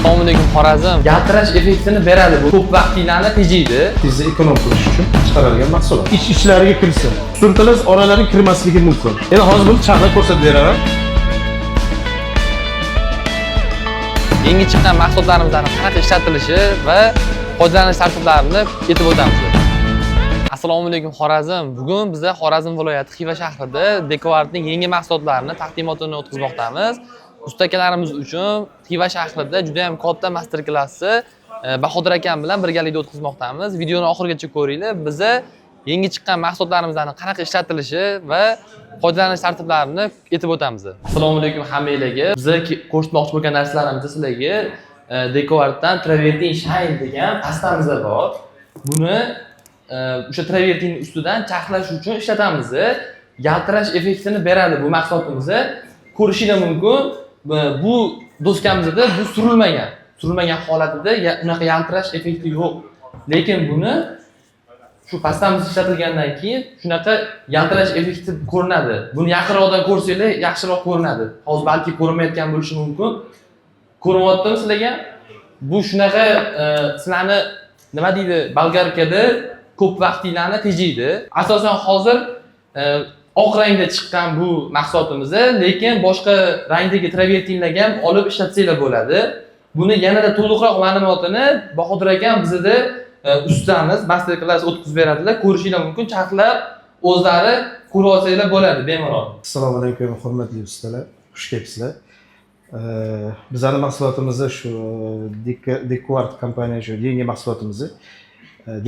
Assalomu alaykum Xorazm. Yaltirash effektini beradi. Bu ko'p vaqtinglarni tejaydi. Sizni ekonom qilish uchun chiqarilgan mahsulot. Ich-ichlariga kirsin. Surtilish oralariga kirmasligi mumkin. Endi hozir buni chaqlab ko'rsatib beraman. Yangi chiqqan mahsulotlarimizning qanaqa ishlatilishi va foydalanish tartiblarini aytib o'tamiz. Assalomu alaykum Xorazm. Bugun biz Xorazm viloyati Xiva shahrida Dekoartning yangi mahsulotlarini taqdimotini o'tkazmoqdamiz. Ustakalarimiz uchun Xiva shahrida juda ham katta master klassi Bahodir akam bilan birgalikda o'tkazmoqdamiz. Videoni oxirigacha ko'ringlar. Biz yangi chiqqan mahsulotlarimizning qanaqa ishlatilishi va foydalanish tartiblarini aytib o'tamiz. Assalomu alaykum hammanglarga. Biz ko'rsatmoqchi bo'lgan narsalarimiz sizlarga Dekoartdan Travertin Shine degan pastamiz bor. Buni o'sha travertin ustidan chaqlash uchun ishlatamiz. Yaltirash effektini beradi bu mahsulotimiz. Ko'rishingiz mumkin. Bu do'skamizda bu surilmagan holatida unaqa yaltirash effekti yo'q. Lekin buni shu pastamiz ishlatilgandan keyin shunaqa yaltirash effekti ko'rinadi. Buni yaqinroqdan ko'rsanglar yaxshiroq ko'rinadi. Hozir balki ko'rinmayotgan bo'lishi mumkin. Ko'rinyaptimi sizlarga? Bu shunaqa sizlarni nima deydi, bolgarkada ko'p vaqtinglarni tejaydi. Asosan hozir oq rangda chiqqan bu mahsulotimiz, lekin boshqa rangdagi travertinlarga ham olib ishlatsanglar bo'ladi. Buni yanada to'liqroq ma'lumotini Bahodir akam bizda ustamiz master class o'tkazib beradilar. Ko'rishingiz mumkin, chaqlab o'zlari ko'rib olsanglar bo'ladi bemalol. Assalomu alaykum hurmatli ustalar. Xush kelibsizlar. Bizning mahsulotimizni shu Dekoart kompaniyasi yangi mahsulotimiz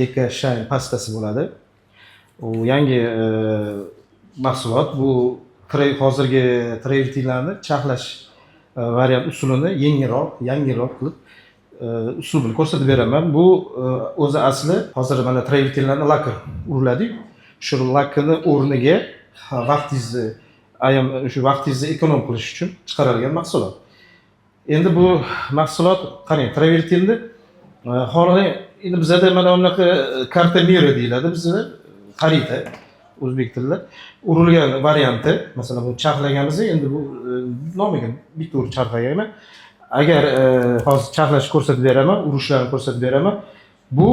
Deka Shine pastasi bo'ladi. U yangi mahsulot. Bu hozirgi travertinlarni chaqlash variant usulini yangiroq qilib usulini ko'rsatib beraman. Bu o'zi asli hozir mana travertinlarni laker uriladi. Shu lakerni o'rniga vaqtingizni ekonom qilish uchun chiqarilgan mahsulot. Endi bu mahsulot qarang, travertinni xohlagan endi bizda mana bunaqa karta mira deyiladi, bizda xarita o'zbek tilida urilgan varianti. Masalan, bu chaqlaganmiz, endi bu nomiga bitta urib chaqlaganman. Agar hozir chaqlash ko'rsatib beraman, urishlarni ko'rsatib beraman. Bu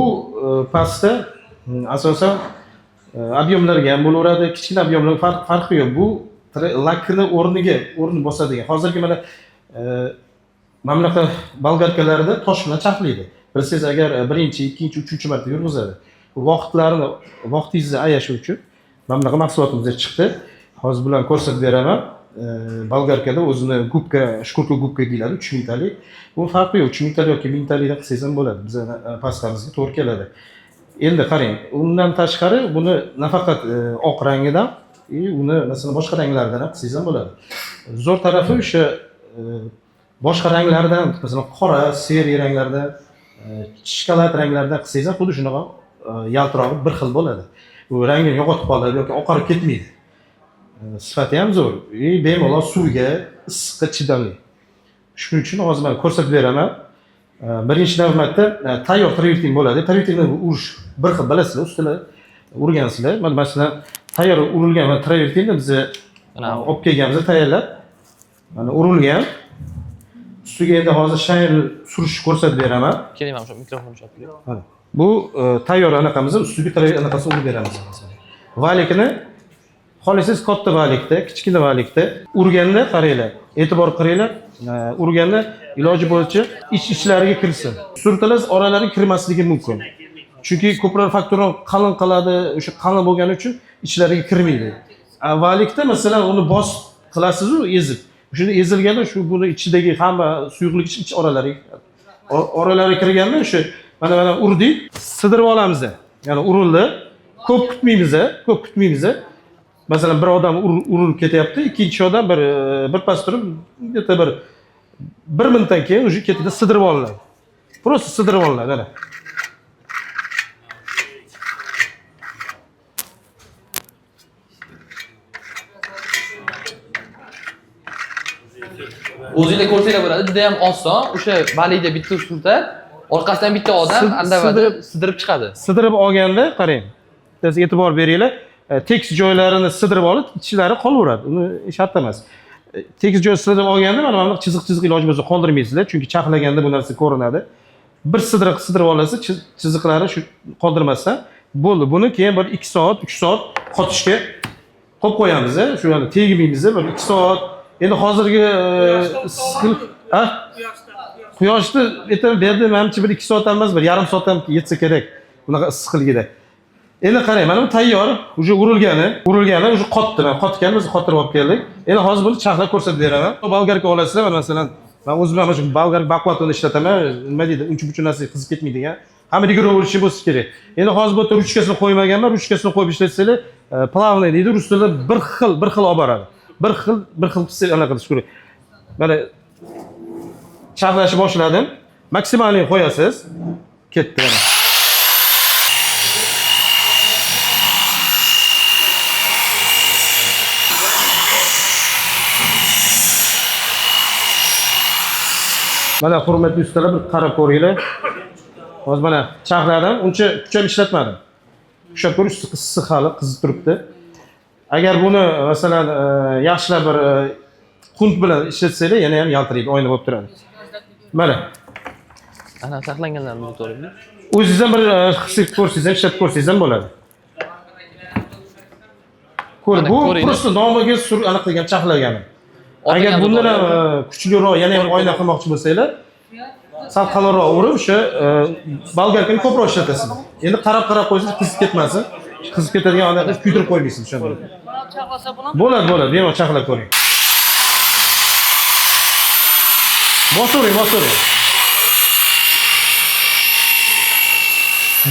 pastda asosan ob'yomlarga ham bo'laveradi, kichkina ob'yomlar farqi yo'q. Bu lakni o'rni bosadigan. Hozirgi mana mamlakat bolgarkalarida tosh bilan chaqlaydi. Bilsangiz, agar birinchi, ikkinchi, uchinchi marta yurg'izadi. Vaqtingizni ayash uchun mana bunaqa mahsulotimiz chiqdi. Hozir bilan ko'rsatib beraman. Bolgarkada o'zini shkurka gubka deyiladi, 3 mingtalik. Bu farqi yo'q, 3 mingtalik yoki 1000 talikdan qilsangiz ham bo'ladi. Bizning pastamizga to'g'ri keladi. Endi qarang, undan tashqari buni nafaqat oq rangidan, uni masalan boshqa ranglardan ham qilsangiz ham bo'ladi. Zo'r tarafi o'sha boshqa ranglardan, masalan qora, seri ranglardan, shokolad ranglardan qilsangiz ham xuddi shunaqa yaltiroq bir xil bo'ladi. Bu rangini yo'qotib qoladi yoki oqarib ketmaydi. Sifati ham zo'r. Bemalol suvga, issiqqa chidamli. Shuning uchun hozir men ko'rsatib beraman. Birinchi navbatda tayyor travertin bo'ladi. Travertinni urish bir xil bilasizlar, ustalar urgansizlar. Mana masalan tayyor urilgan travertinni biz olib kelganmiz, tayyorlab. Mana urilgan. Ustiga endi hozir shayl surishni ko'rsatib beraman. Keling, mana shu mikrofonni chopib. Bu tayyor anaqamiz, ustiga anaqasini urib beramiz masalan. Valikni xohlasangiz katta valikda, kichkina valikda urganda qaranglar, e'tibor qiringlar. Urganda iloji bo'yicha ich-ichlariga kirsin. Surtilish oralariga kirmasligi mumkin. Chunki ko'plar faktorni qalin qiladi, o'sha qalin bo'lgani uchun ichlariga kirmaydi. Valikda masalan uni bos qilasiz-ku, ezib. Shunda ezilganda shu buni ichidagi hamma suyuqlik ich oralariga kirganda o'sha mana urdik, sidirib olamiz. Ya'ni urildi. Ko'p kutmaymiz. Masalan bir odam urilib ketyapti, ikkinchi odam bir pas turib, bir minutdan keyin o'sha ketida sidirib olinadi. Prosta sidirib olinadi, mana. O'zingizlar ko'rsanglar bo'ladi, juda ham oson. O'sha balikda bitta usulda orqasidan bitta odam andavada sidirib chiqadi. Sidirib olganda qarang. Siz e'tibor beringlar. Tekis joylarini sidirib olib, ichlari qolaveradi. Uni shart emas. tekis joy silib olganda mana buni chiziq iloji bo'lsa qoldirmaysizlar, chunki chaqlaganda bu narsa ko'rinadi. Bir sidirib olasiz, chiziqlari shu qoldirmasdan bo'ldi. Buni keyin bir 2 soat, 3 soat qotishga qo'yib qo'yamiz. Shu yerda tegmaymiz, bir 2 soat. Endi hozirgi quyoshni aytib berdi, menimcha bir 2 soat emas, bir yarim soat ham yetsa kerak. Bunaqa issiqligida. Endi qarang, mana bu tayyor, uje urilgani, uje qotdi. Men qotgan, biz qotirib olib keldik. Endi hozir buni chaqlab ko'rsatib beraman. Bolgarka olasizlar, masalan, men o'zim ham shu bolgarka baqvatini ishlataman. Nima deydi, uncha-buncha narsa qizib ketmaydigan. Hamma yuguraverishni bo'lsa kerak. Endi hozir bu yerda ruchkasini qo'ymaganman, ruchkasini qo'yib ishlatsanglar, plavniy deydi, rus tilida bir xil olib boradi. Bir xil qilsa anaqa qilish kerak. Mana chaqlashni boshladim. Maksimalni qo'yasiz. Ketdi mana. Mana hurmatli ustalar, bir qarab ko'ringlar. Hozir mana chaqladim, uncha kuchab ishlatmadim. Ushlab ko'rish issiq hali qizib turibdi. Agar buni masalan yaxshilab bir qunt bilan ishlatsanglar, yana ham yaltiraydi, oyna bo'lib turadi. Mana. Ana saqlanganlarni to'g'rimi? O'zingiz ham bir his ko'rsangiz ham, ishlatib ko'rsangiz ham bo'ladi. Ko'r, bu prosta nomiga aniq qilgan chaqlaganim. Agar bundan ham kuchliroq, yana ham oyna qilmoqchi bo'lsanglar, sal qalinroq urib o'sha bolgarkani ko'proq ishlatasiz. Endi qarab qo'ysangiz qizib ketmasin. Qizib ketadigan anaqa kuydirib qo'ymaysiz o'shanda. Chaqlasa bo'ladimi? Bo'ladi, bemalol chaqlab ko'ring. Bosavering.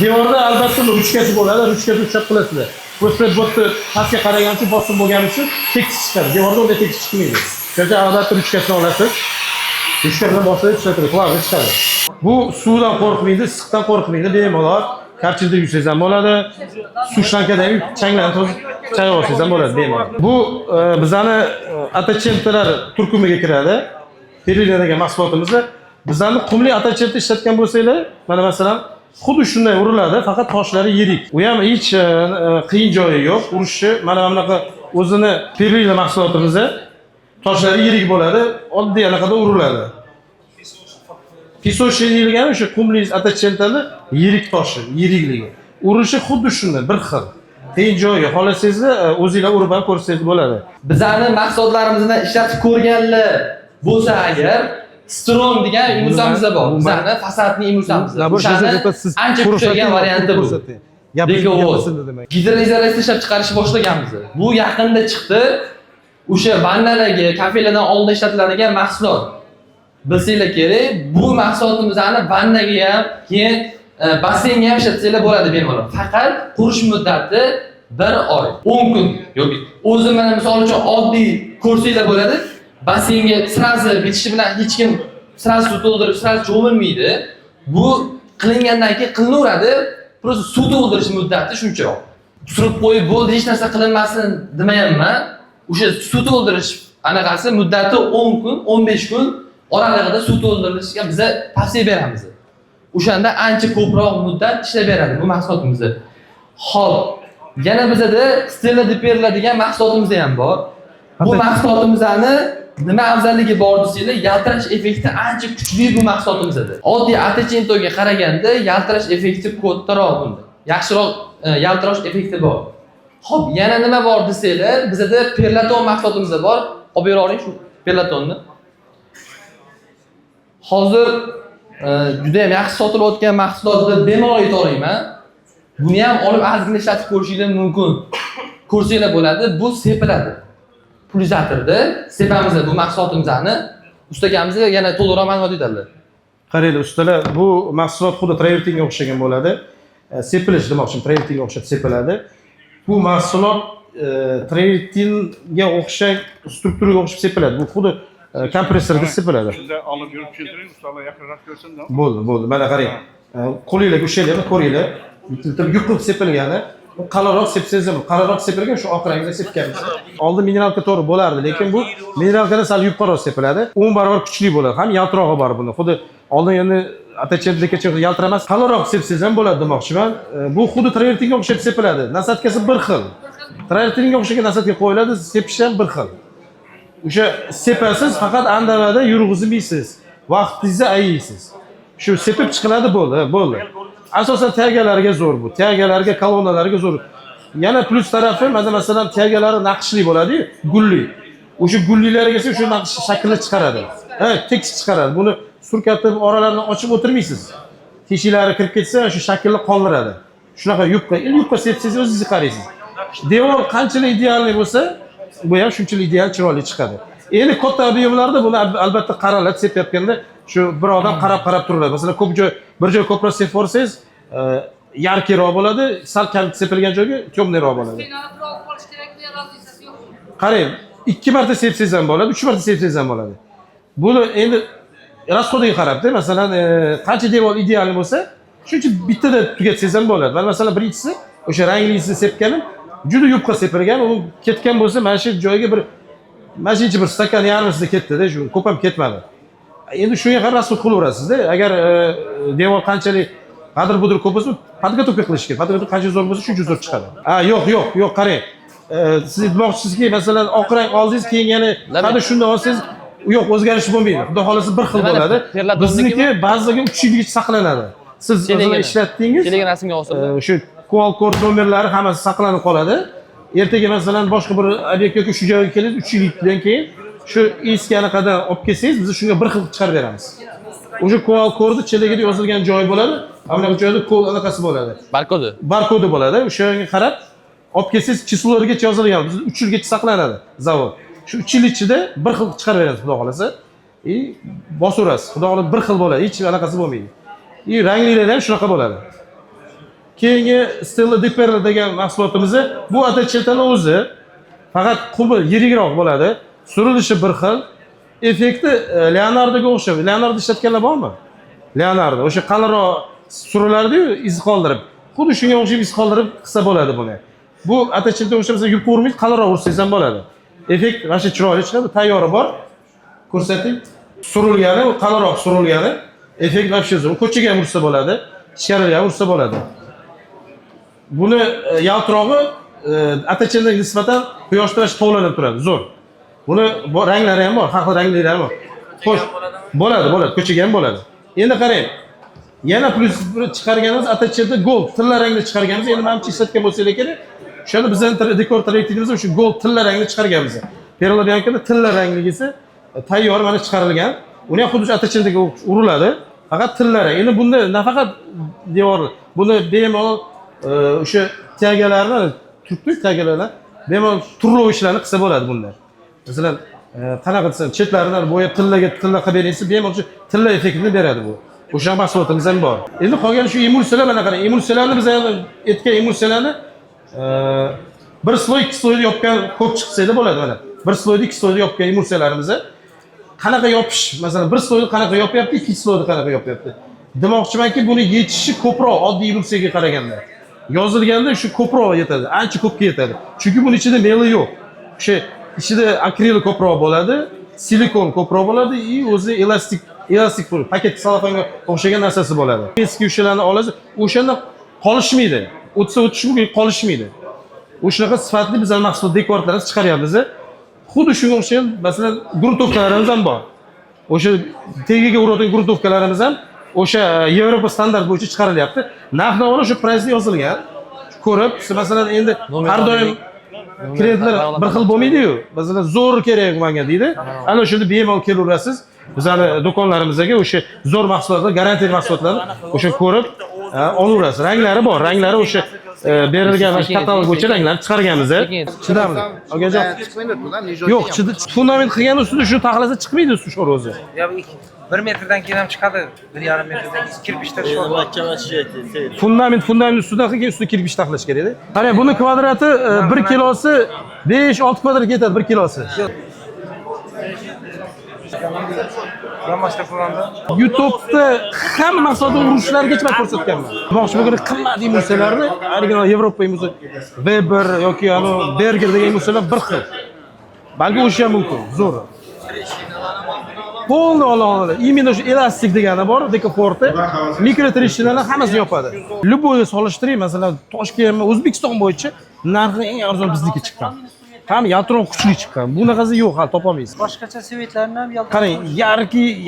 Devorda albatta ruchkasi bo'ladi, ruchkasi ushlab qilasizlar. Prosta bu yerda pastga qaragancha bosim bo'lgani uchun tekis chiqadi. Devorda unday tekis chiqmaydi. Shuning albatta ruchkasini olasiz. Ruchka bilan bosib ishlatib qoladi, chiqadi. Bu suvdan qo'rqmaydi, issiqdan qo'rqmaydi, bemalol karchilda yuvsangiz ham bo'ladi. Suv shlankada ham changlanib chay olsangiz ham bo'ladi, bemalol. Bu bizani atachentlar turkumiga kiradi. Perlina degan mahsulotimizda bizani qumli atachentni ishlatgan bo'lsanglar, mana masalan, xuddi shunday uriladi, faqat toshlari yirik. U ham hech qiyin joyi yo'q. Urishi mana bunaqa o'zini perlina mahsulotimizda toshlari yirik bo'ladi, oddiy anaqada uriladi. Pisoshni deyilgani o'sha qumli atachentani yirik toshi, yirikligi. Urishi xuddi shunday, bir xil. Qiyin joyi xohlasangiz o'zingizlar urib ham ko'rsangiz bo'ladi. Bizani mahsulotlarimizni ishlatib ko'rganlar bo'lsa agar Strong degan imusamiz bor. Bizani fasadning imusamiz. O'shani ancha kuchaygan varianti bu. Gidrolizatsiya ishlab chiqarishni boshlaganmiz. Bu yaqinda chiqdi. O'sha vannalarga, kafelardan oldin ishlatiladigan mahsulot. Bilsanglar kerak, bu mahsulotimizni vannaga ham, keyin basseynga ham ishlatsanglar bo'ladi bemalol. Faqat qurish muddati 1 oy, 10 kun yoki o'zi mana misol uchun oddiy ko'rsanglar bo'ladi. Basseynga sirazi bitishi bilan hech kim sirazi suv to'ldirib, sirazi cho'milmaydi. Bu qilingandan keyin qilinaveradi. Prosta suv to'ldirish muddati shuncharoq. Surib qo'yib bo'ldi, hech narsa qilinmasin demayapman. O'sha suv to'ldirish anaqasi muddati 10 kun, 15 kun oralig'ida suv to'ldirilishga biz tavsiya beramiz. O'shanda ancha ko'proq muddat ishlab beradi bu mahsulotimizni. Xo'p, yana bizda Stella de Perla degan mahsulotimiz ham bor. Bu mahsulotimizni nima afzalligi bor desanglar, yaltirash effekti ancha kuchli bu mahsulotimizda. Oddiy atachentoga qaraganda yaltirash effekti kattaroq bunda. Yaxshiroq yaltirash effekti bor. Xo'p, yana nima bor desanglar, bizda perlaton mahsulotimiz bor. Olib beravering shu perlatonni. Hozir juda ham yaxshi sotilayotgan mahsulotni bemalol ayta olaman. Buni ham olib ozgina ishlatib ko'rishingiz mumkin. Ko'rsanglar bo'ladi, bu sepiladi. Pulsatorda sepamiz bu mahsulotimizni. Ustagamiz yana to'liqroq ma'lumot beradilar. Qaranglar ustalar, bu mahsulot xuddi travertinga o'xshagan bo'ladi. Sepilish demoqchim, travertinga o'xshab sepiladi. Bu mahsulot travertinga o'xshagan strukturaga o'xshab sepiladi. Bu xuddi kompressorga sepiladi. Shunda olib yurib tushuntiring, ustalar yaqinroq ko'rsin-da. Bo'ldi. Mana qarang. Qo'lingizga ushlaylik, ko'ringlar. Bitta yuqib sepilgani. Qalinroq sepsangiz ham, qalinroq sepilgan shu oq rangda sepganmiz. Oldin mineralka to'g'ri bo'lardi, lekin bu mineralkada sal yuqoriroq sepiladi. 10 barobar kuchli bo'ladi. Ham yaltirog'i bor buni. Xuddi oldin endi atachentdagacha yaltiramas, qalinroq sepsangiz ham bo'ladi demoqchiman. Bu xuddi travertinga o'xshab sepiladi. Nasatkasi bir xil. Travertinga o'xshagan nasatka qo'yiladi, sepishi ham bir xil. O'sha sepasiz, faqat andavada yurg'izmaysiz. Vaqtingizni ayaysiz. Shu sepib chiqiladi bo'ldi. Asosan tayagalariga zo'r bu. Tayagalariga, kolonnalarga zo'r. Yana plus tarafi, masalan, tayagalari naqshli bo'ladi-yu, gulli. O'sha gullilarga esa shu naqsh shaklni chiqaradi. Tekis chiqaradi. Buni surkatib, oralarini ochib o'tirmaysiz. Teshiklari kirib ketsa, shu shaklni qoldiradi. Shunaqa yupqa sepsangiz o'zingiz qaraysiz. Devor qanchalik idealli bo'lsa, bu ham shunchalik ideal chiroyli chiqadi. Endi katta ob'yemlarda buni albatta qaralab sepayotganda shu bir odam qarab turadi. Masalan, ko'p joy bir joy ko'proq sepib olsangiz, yarkiroq bo'ladi, sal kam sepilgan joyga temnayroq bo'ladi. Qarang, 2 marta sepsangiz ham bo'ladi, 3 marta sepsangiz ham bo'ladi. Buni endi rasxodiga qarabda, masalan, qancha devor ideal bo'lsa, shuncha bittada tugatsangiz ham bo'ladi. Men masalan birinchisi o'sha ranglisini sepganim juda yupqa sepilgan, u ketgan bo'lsa, mana shu joyga bir mashinchi bir stakan yarmisida ketdi-da, shu ko'p ham ketmadi. Endi shunga qarab rasxod qilaverasiz-da. Agar devor qanchalik qadr-budr ko'p bo'lsa, podgotovka qilish kerak. Podgotovka qancha zo'r bo'lsa, shuncha zo'r chiqadi. Yo'q, qarang. Siz aytmoqchisizki, masalan, oq rang oldingiz, keyin yana qadr shunday olsangiz, yo'q, o'zgarish bo'lmaydi. Xudo xolasa bir xil bo'ladi. Bizniki ba'ziga 3 yilgacha saqlanadi. Siz masalan ishlatdingiz, keling rasmga olsin. Shu QR kod nomerlari hammasi saqlanib qoladi. Ertaga masalan boshqa bir obyekt yoki shu joyga kelasiz, 3 yildan keyin shu eskani qadar olib kelsangiz, biz shunga bir xil chiqarib beramiz. O'sha QR kodni cheligida yozilgan joy bo'ladi. Mana bu joyda kod anaqasi bo'ladi. Barkodi bo'ladi. O'shanga qarab olib kelsangiz, chislolarigacha yozilgan. Biz 3 yilgacha saqlanadi zavod. Shu 3 yil ichida bir xil chiqarib beramiz, xudo xolasa. Bosaverasiz. Xudo xolasa bir xil bo'ladi, hech anaqasi bo'lmaydi. Ranglilar ham shunaqa bo'ladi. Keyingi Stella Dipper degan mahsulotimiz bu atachetani o'zi faqat qubi yirikroq bo'ladi. Surilishi bir xil. Effekti Leonardoga o'xshaydi. Leonardo ishlatganlar bormi? Leonardo o'sha qalinroq surilardi-yu, iz qoldirib. Xuddi shunga o'xshab iz qoldirib qilsa bo'ladi buni. Bu atachetga o'xshamasa yupqa urmaydi, qalinroq ursangiz ham bo'ladi. Effekt vasha chiroyli chiqadi. Tayyori bor. Ko'rsating. Surilgani, qalinroq surilgani. Effekt vasha zo'r. Ko'chaga ham ursa bo'ladi, ichkariga ham ursa bo'ladi. Buni yaltirog'i atachetga nisbatan quyoshda tovlanib turadi, zo'r. Buni ranglari ham bor, har xil ranglari ham bor. Xo'sh, bo'ladi, ko'chaga ham bo'ladi. Endi qarang. Yana plus bir chiqarganimiz atachetda gold, tilla rangni chiqarganmiz. Endi menimcha ishlatgan bo'lsangiz kerak. O'shanda bizning dekor tartibimizda o'sha gold tilla rangni chiqarganmiz. Perla Bianca'da tilla rangligisi tayyor mana chiqarilgan. Uni ham xuddi atachetga uriladi. Faqat tilla rang. Endi bunda nafaqat devor, buni bemalol o'sha tagalarni, turklik tagalarni bemalol turli ishlarni qilsa bo'ladi bunda. Masalan, qanaqa desam, chetlaridan bo'yab tilla qilib beringsiz, bemalol tilla effektini beradi bu. O'sha mahsulotimiz ham bor. Endi qolgan shu emulsiyalar, mana qarang, emulsiyalarni biz aytgan emulsiyalarni bir sloy, 2 sloyda yopgan ko'p chiqsa bo'ladi mana. Bir sloyda 2 sloyda yopgan emulsiyalarimizni qanaqa yopish, masalan, bir sloyda qanaqa yopyapti, 2 sloyda qanaqa yopyapti. Demoqchimanki, buni yechishi ko'proq oddiy emulsiyaga qaraganda. Yozilganda shu ko'proq yetadi, ancha ko'pga yetadi. Chunki buning ichida meli yo'q. O'sha ichida akril ko'proq bo'ladi, silikon ko'proq bo'ladi, o'zi elastik paket salofanga o'xshagan narsasi bo'ladi. Eski ushalarni olasiz, o'shanda qolishmaydi. O'tsa o'tish mumkin, qolishmaydi. O'shaqa sifatli bizlar mahsulot dekorlarimiz chiqaryapmiz. Xuddi shunga o'xshagan, masalan, gruntovkalarimiz ham bor. O'sha tegiga uradigan gruntovkalarimiz ham o'sha Yevropa standart bo'yicha chiqarilyapti. Narx-navo shu price'da yozilgan. Ko'rib, masalan, endi har doim klientlar bir xil bo'lmaydi-yu. Masalan, zo'r kerak menga deydi. Ana shunda bemalol kelaverasiz. Bizning do'konlarimizga o'sha zo'r mahsulotlar, garantiya mahsulotlarni o'sha ko'rib olaverasiz. Ranglari bor. Ranglari o'sha berilgan katalog bo'yicha ranglarni chiqarganmiz. Chidamli. Okajon. Yo'q, fundament qilgan ustida shu taxlasa chiqmaydi usti sho'r o'zi. 1 metrdan keyin ham chiqadi, 1,5 metrdan kirpishlar shu. Fundament ustidan keyin ustida kirpish taxlash kerak-da. Qarang, buni kvadrati 1 kilosi 5-6 kvadrat ketadi 1 kilosi. YouTube'da hamma mahsulotni urishlargacha ko'rsatganman. Demoqchi bo'lgan qimmat emulsiyalarni, original Yevropa emulsiya, Weber yoki Berger degan emulsiyalar bir xil. Balki o'sha ham mumkin, zo'r. Polni oladi. Imенно shu elastik degani bor, dekoforti, mikro trishinalar hammasini yopadi. Luboyga solishtiring, masalan, Toshkent, O'zbekiston bo'yicha narxi eng arzon bizniki chiqqan. ham yaltiroq kuchli chiqqan. Bunaqasi yo'q, hali topolmaysiz. Boshqacha svetlarni ham yaltiroq. Qarang,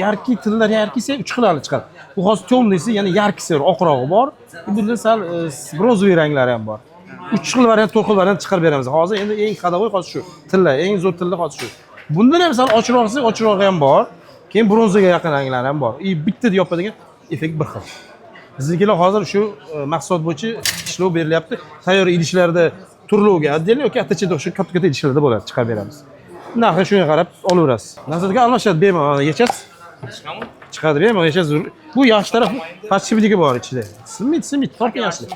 yarki tillar yarkisi 3 xilali chiqadi. Bu hozir temnisi, ya'ni yarkisi oqrog'i bor. Bunda sal bronzoviy ranglari ham bor. 3 xil variant, 4 xil variant chiqarib beramiz. Hozir endi eng qadavoy hozir shu. Tillar, eng zo'r tillar hozir shu. Bundan ham sal ochroqsi ham bor. Keyin bronzaga yaqin ranglar ham bor. Bitta yopadigan effekt bir xil. Biznikilar hozir shu mahsulot bo'yicha ishlov berilyapti. Tayyor idishlarda turlovga отдельно yoki attachada shu katta idishlarda bo'ladi, chiqarib beramiz. Narxi shunga qarab olaverasiz. Nazarga almashadi, bemalol yechasiz. Chiqadi, bemalol yechasiz. Bu yaxshi taraf podshipniki bor ichida. Simit, tortmayapsiz.